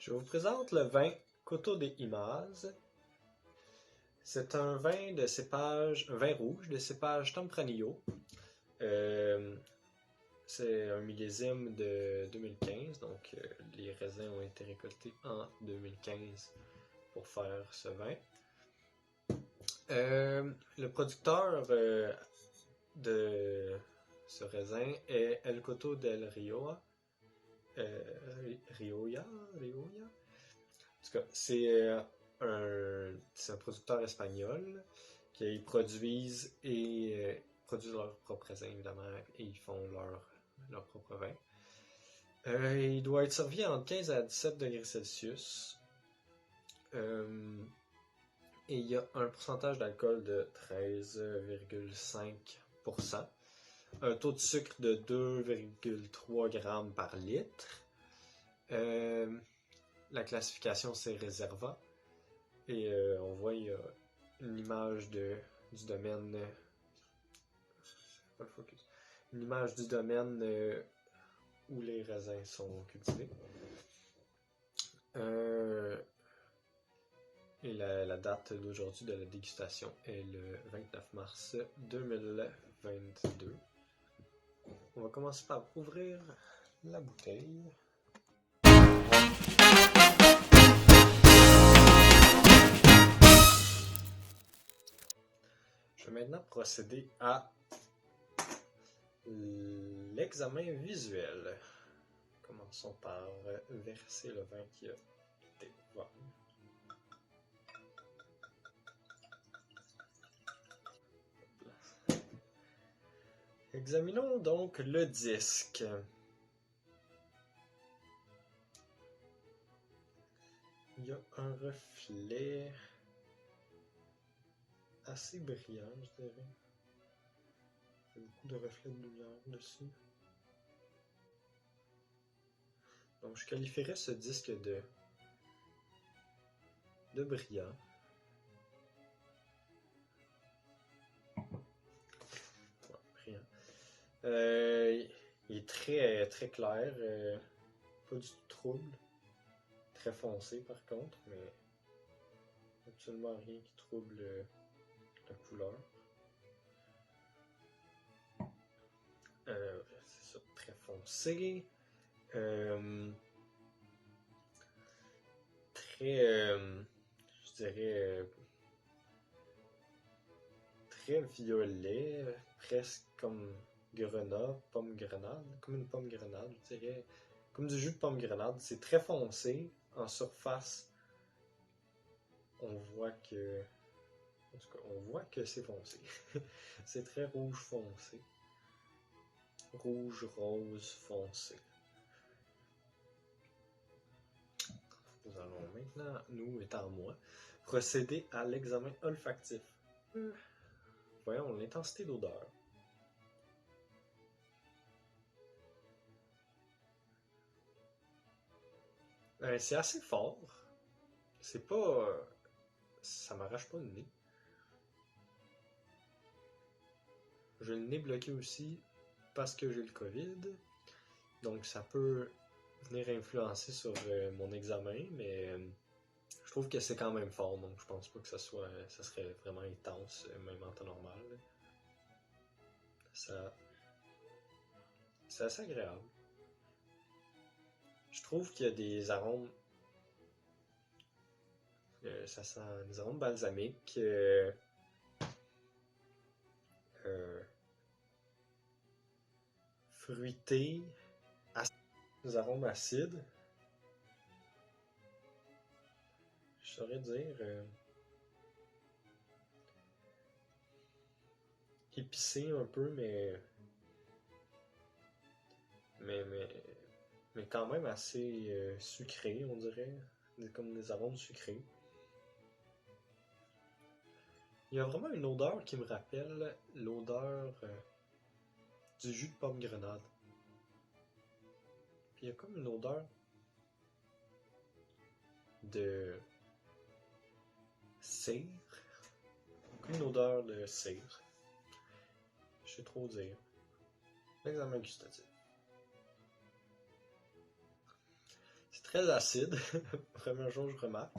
Je vous présente le vin Coteau des Imaz. C'est un vin de cépage, un vin rouge de cépage Tempranillo. C'est un millésime de 2015, donc les raisins ont été récoltés en 2015 pour faire ce vin. Le producteur de ce raisin est El Coto del Rioja. Rioja? En tout cas, c'est un producteur espagnol qui produisent leurs propres raisins, évidemment, et ils font leur propre vin. Il doit être servi entre 15 à 17 degrés Celsius. Et il y a un pourcentage d'alcool de 13,5%. Un taux de sucre de 2,3 g par litre. La classification, c'est Reserva. Et on voit, il y a une image du domaine. Pas le focus. Une image du domaine où les raisins sont cultivés. Et la date d'aujourd'hui de la dégustation est le 29 mars 2022. On va commencer par ouvrir la bouteille. Je vais maintenant procéder à l'examen visuel. Commençons par verser le vin qui a été ouvert. Examinons donc le disque. Il y a un reflet assez brillant, je dirais. Il y a beaucoup de reflets de lumière dessus. Donc je qualifierais ce disque de brillant. Ouais, brillant. Il est très, très clair, pas du tout trouble. Très foncé par contre, mais absolument rien qui trouble la couleur. C'est ça, très foncé. Très, je dirais, très violet, presque comme pomme grenade, comme une pomme grenade, je dirais, comme du jus de pomme grenade. C'est très foncé. En surface, on voit que c'est foncé. C'est très rouge foncé. Rouge, rose, foncé. Nous allons maintenant, nous étant moi, procéder à l'examen olfactif. Voyons l'intensité d'odeur. C'est assez fort. C'est pas... ça m'arrache pas le nez. J'ai le nez bloqué aussi parce que j'ai le COVID. Donc ça peut venir influencer sur mon examen, mais je trouve que c'est quand même fort, donc je pense pas que ça serait vraiment intense, même en temps normal. C'est assez agréable. Je trouve qu'il y a des arômes, ça sent des arômes balsamiques, fruités, des arômes acides. Je saurais dire épicé un peu, mais quand même assez sucré, on dirait, comme des arômes sucrés. Il y a vraiment une odeur qui me rappelle l'odeur du jus de pomme grenade. Puis il y a comme une odeur de cire. Comme une odeur de cire. Je sais trop dire. L'examen gustatif. très acide. Première chose que je remarque.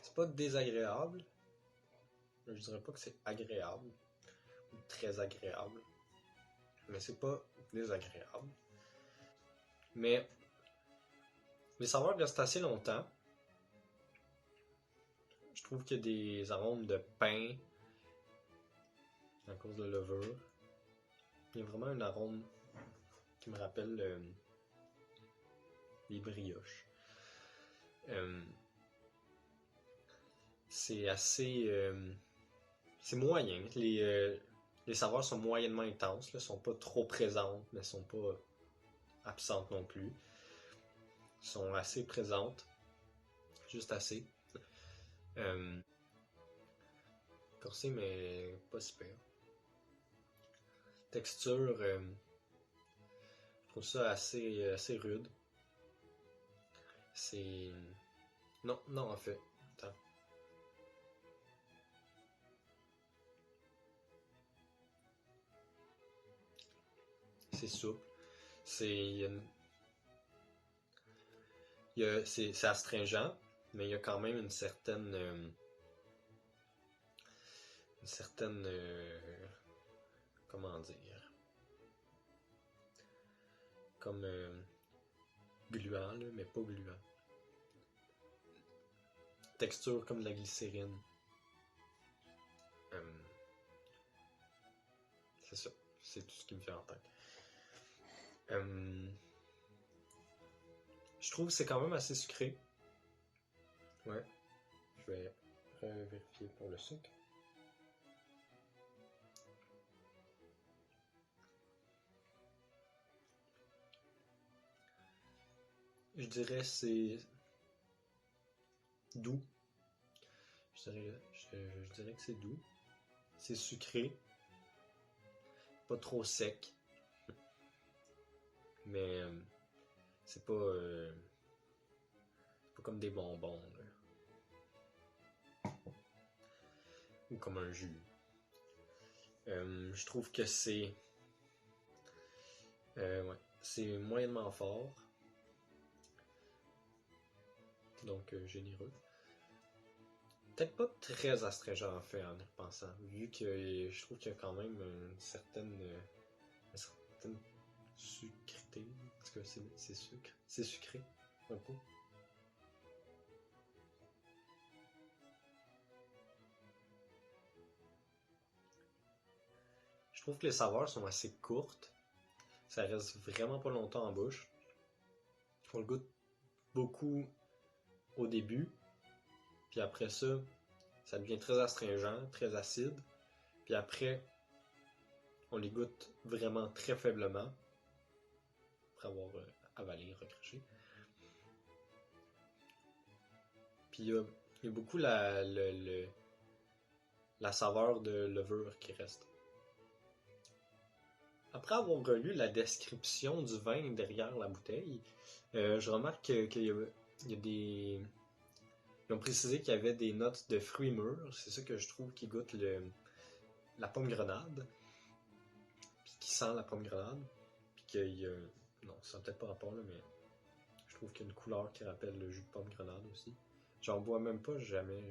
C'est pas désagréable. Je dirais pas que c'est agréable ou très agréable. Mais c'est pas désagréable. Mais les saveurs restent assez longtemps. Je trouve qu'il y a des arômes de pain à cause de la levure. Il y a vraiment un arôme qui me rappelle les brioches. C'est assez... c'est moyen. Les saveurs sont moyennement intenses. Là, sont pas trop présentes, mais sont pas absentes non plus. Sont assez présentes. Juste assez. Corsé, mais pas super. Texture, je trouve ça assez rude. C'est... Non, en fait. Attends. C'est souple. C'est... c'est astringent, mais il y a quand même une certaine... comment dire? Comme gluant, là, mais pas gluant. Texture comme de la glycérine. C'est ça. C'est tout ce qui me fait en tête. Je trouve que c'est quand même assez sucré. Ouais. Je vais vérifier pour le sucre. Je dirais c'est doux. Je dirais que c'est doux. C'est sucré. Pas trop sec. Mais c'est pas comme des bonbons. Là. Ou comme un jus. Je trouve que c'est... ouais, c'est moyennement fort. Donc généreux. Peut-être pas très astringent en fait en y repensant. Vu que je trouve qu'il y a quand même une certaine sucreté. Parce que c'est sucre. C'est sucré. Un peu. Je trouve que les saveurs sont assez courtes. Ça reste vraiment pas longtemps en bouche. On le goûte beaucoup au début. Puis après ça, ça devient très astringent, très acide. Puis après, on les goûte vraiment très faiblement. Après avoir avalé, recraché. Puis il y a beaucoup la saveur de levure qui reste. Après avoir relu la description du vin derrière la bouteille, je remarque qu'il y a des... Ils ont précisé qu'il y avait des notes de fruits mûrs. C'est ça que je trouve qui goûte la pomme grenade. Puis qui sent la pomme grenade. Puis qu'il y a... Non, ça n'a peut-être pas rapport, là, mais je trouve qu'il y a une couleur qui rappelle le jus de pomme grenade aussi. J'en bois même pas jamais.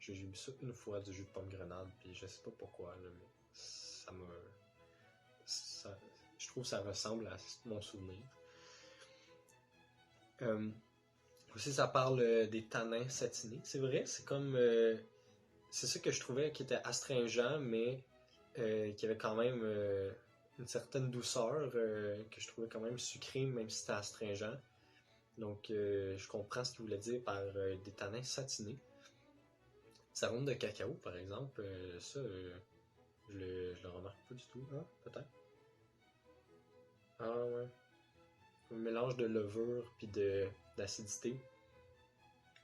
J'ai bu ça une fois du jus de pomme grenade. Puis je sais pas pourquoi, là, mais ça m'a... je trouve que ça ressemble à mon souvenir. Aussi, ça parle des tanins satinés. C'est vrai, c'est comme... c'est ça que je trouvais qui était astringent, mais qui avait quand même une certaine douceur que je trouvais quand même sucrée, même si c'était astringent. Donc, je comprends ce qu'il voulait dire par des tanins satinés. Sa arôme de cacao, par exemple, ça, je le remarque pas du tout. Ah, peut-être. Ah ouais. Un mélange de levure puis d'acidité.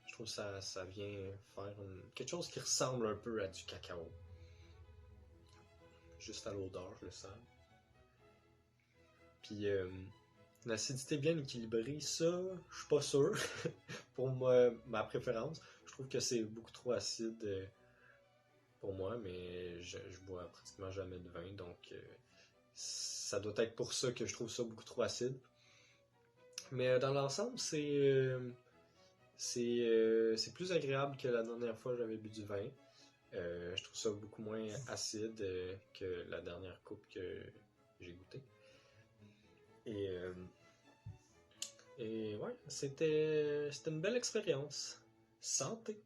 Je trouve que ça vient faire quelque chose qui ressemble un peu à du cacao. Juste à l'odeur, je le sens. Puis une acidité bien équilibrée, ça, je suis pas sûr. Pour moi, ma préférence, je trouve que c'est beaucoup trop acide pour moi, mais je bois pratiquement jamais de vin, donc ça doit être pour ça que je trouve ça beaucoup trop acide. Mais dans l'ensemble, c'est plus agréable que la dernière fois que j'avais bu du vin. Je trouve ça beaucoup moins acide que la dernière coupe que j'ai goûté. Et, euh, et ouais, c'était une belle expérience. Santé!